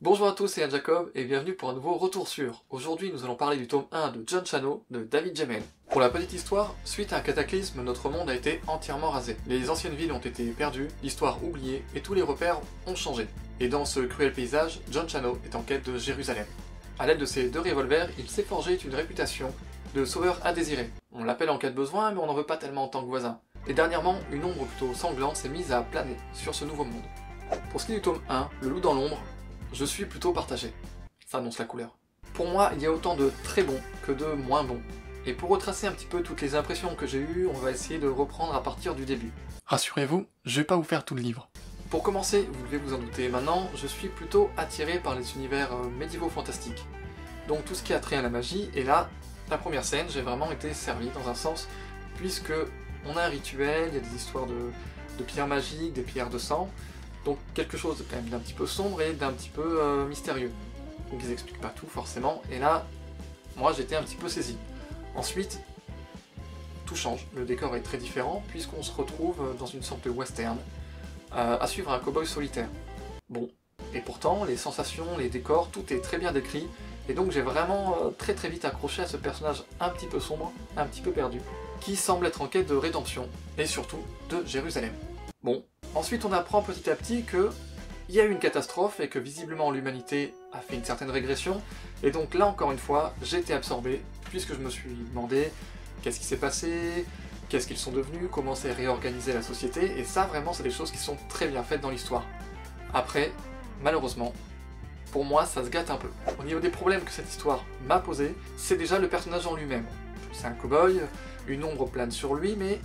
Bonjour à tous, c'est Yann Jacob et bienvenue pour un nouveau Retour sur. Aujourd'hui nous allons parler du tome 1 de John Chano de David Gemmell. Pour la petite histoire, suite à un cataclysme, notre monde a été entièrement rasé. Les anciennes villes ont été perdues, l'histoire oubliée et tous les repères ont changé. Et dans ce cruel paysage, John Chano est en quête de Jérusalem. A l'aide de ses deux revolvers, il s'est forgé une réputation de sauveur indésiré. On l'appelle en cas de besoin mais on n'en veut pas tellement en tant que voisin. Et dernièrement, une ombre plutôt sanglante s'est mise à planer sur ce nouveau monde. Pour ce qui est du tome 1, Le loup dans l'ombre, je suis plutôt partagé. Ça annonce la couleur. Pour moi, il y a autant de très bons que de moins bons. Et pour retracer un petit peu toutes les impressions que j'ai eues, on va essayer de reprendre à partir du début. Rassurez-vous, je vais pas vous faire tout le livre. Pour commencer, vous devez vous en douter maintenant, je suis plutôt attiré par les univers médiévaux fantastiques. Donc tout ce qui a trait à la magie, et là, la première scène, j'ai vraiment été servi dans un sens, puisque on a un rituel, il y a des histoires de pierres magiques, des pierres de sang, donc quelque chose de quand même d'un petit peu sombre et d'un petit peu mystérieux. Donc ils expliquent pas tout forcément, et là, moi j'étais un petit peu saisi. Ensuite, tout change, le décor est très différent, puisqu'on se retrouve dans une sorte de western, à suivre un cow-boy solitaire. Bon, et pourtant, les sensations, les décors, tout est très bien décrit, et donc j'ai vraiment très vite accroché à ce personnage un petit peu sombre, un petit peu perdu, qui semble être en quête de rédemption, et surtout de Jérusalem. Bon, ensuite on apprend petit à petit que il y a eu une catastrophe et que visiblement l'humanité a fait une certaine régression, et donc là encore une fois, j'ai été absorbé, puisque je me suis demandé qu'est-ce qui s'est passé, qu'est-ce qu'ils sont devenus, comment s'est réorganisée la société, et ça vraiment c'est des choses qui sont très bien faites dans l'histoire. Après, malheureusement, pour moi ça se gâte un peu. Au niveau des problèmes que cette histoire m'a posé, c'est déjà le personnage en lui-même. C'est un cow-boy, une ombre plane sur lui, mais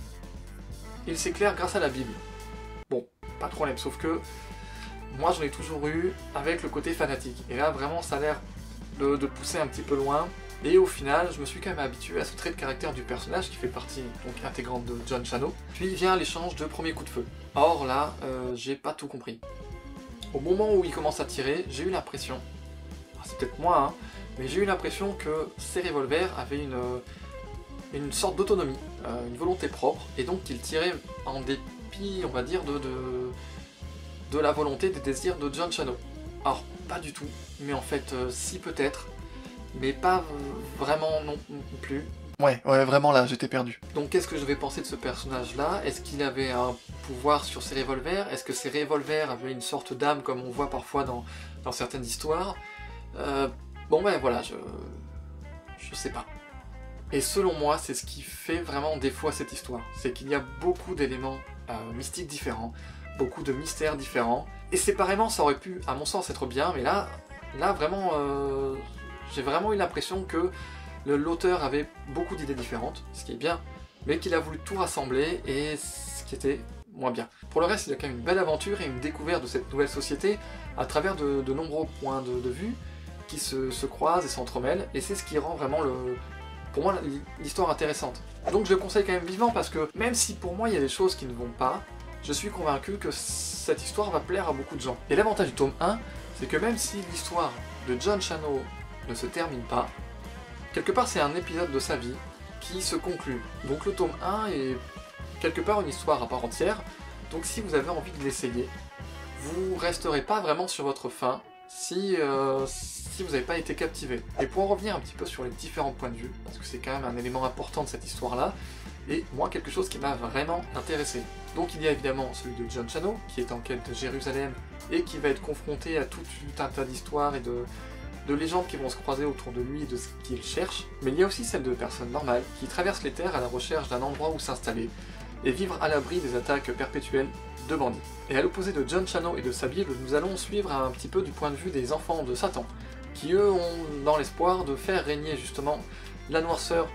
il s'éclaire grâce à la Bible. Bon, pas de problème, sauf que moi j'en ai toujours eu avec le côté fanatique. Et là vraiment ça a l'air de pousser un petit peu loin. Et au final, je me suis quand même habitué à ce trait de caractère du personnage qui fait partie donc intégrante de John Chano. Puis vient l'échange de premiers coups de feu. Or là, j'ai pas tout compris. Au moment où il commence à tirer, j'ai eu l'impression, c'est peut-être moi, hein, mais j'ai eu l'impression que ces revolvers avaient une sorte d'autonomie, une volonté propre, et donc qu'il tirait en dépit, on va dire, de la volonté, des désirs de John Chano. Alors, pas du tout, mais en fait, si peut-être, mais pas vraiment non plus. Ouais, vraiment là, j'étais perdu. Donc qu'est-ce que je vais penser de ce personnage-là? Est-ce qu'il avait un pouvoir sur ses revolvers? Est-ce que ses revolvers avaient une sorte d'âme, comme on voit parfois dans certaines histoires? Bon ben voilà, je sais pas. Et selon moi, c'est ce qui fait vraiment défaut à cette histoire. C'est qu'il y a beaucoup d'éléments mystiques différents, beaucoup de mystères différents, et séparément ça aurait pu, à mon sens, être bien, mais là vraiment, j'ai vraiment eu l'impression que l'auteur avait beaucoup d'idées différentes, ce qui est bien, mais qu'il a voulu tout rassembler, et ce qui était moins bien. Pour le reste, il y a quand même une belle aventure et une découverte de cette nouvelle société à travers de nombreux points de vue qui se croisent et s'entremêlent, et c'est ce qui rend vraiment pour moi l'histoire intéressante. Donc je le conseille quand même vivement, parce que même si pour moi il y a des choses qui ne vont pas, je suis convaincu que cette histoire va plaire à beaucoup de gens. Et l'avantage du tome 1, c'est que même si l'histoire de John Chano ne se termine pas, quelque part c'est un épisode de sa vie qui se conclut. Donc le tome 1 est quelque part une histoire à part entière, donc si vous avez envie de l'essayer, vous resterez pas vraiment sur votre faim si vous n'avez pas été captivé. Et pour en revenir un petit peu sur les différents points de vue, parce que c'est quand même un élément important de cette histoire-là, et moi quelque chose qui m'a vraiment intéressé. Donc il y a évidemment celui de John Chano, qui est en quête de Jérusalem, et qui va être confronté à tout un tas d'histoires et de légendes qui vont se croiser autour de lui et de ce qu'il cherche, mais il y a aussi celle de personnes normales, qui traversent les terres à la recherche d'un endroit où s'installer, et vivre à l'abri des attaques perpétuelles de bandits. Et à l'opposé de John Chano et de sa Bible, nous allons suivre un petit peu du point de vue des enfants de Satan, qui eux ont dans l'espoir de faire régner justement la noirceur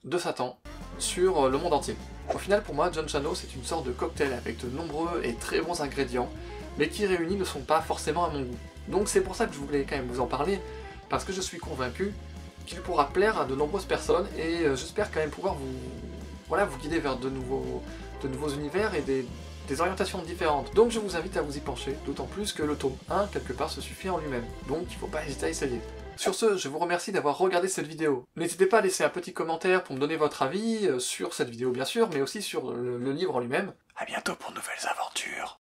de Satan sur le monde entier. Au final, pour moi, John Chano, c'est une sorte de cocktail avec de nombreux et très bons ingrédients, mais qui réunis ne sont pas forcément à mon goût. Donc c'est pour ça que je voulais quand même vous en parler, parce que je suis convaincu qu'il pourra plaire à de nombreuses personnes, et j'espère quand même pouvoir vous guider vers de nouveaux univers et des orientations différentes. Donc je vous invite à vous y pencher, d'autant plus que le tome 1, quelque part, se suffit en lui-même. Donc il ne faut pas hésiter à essayer. Sur ce, je vous remercie d'avoir regardé cette vidéo. N'hésitez pas à laisser un petit commentaire pour me donner votre avis sur cette vidéo bien sûr, mais aussi sur le livre en lui-même. A bientôt pour de nouvelles aventures.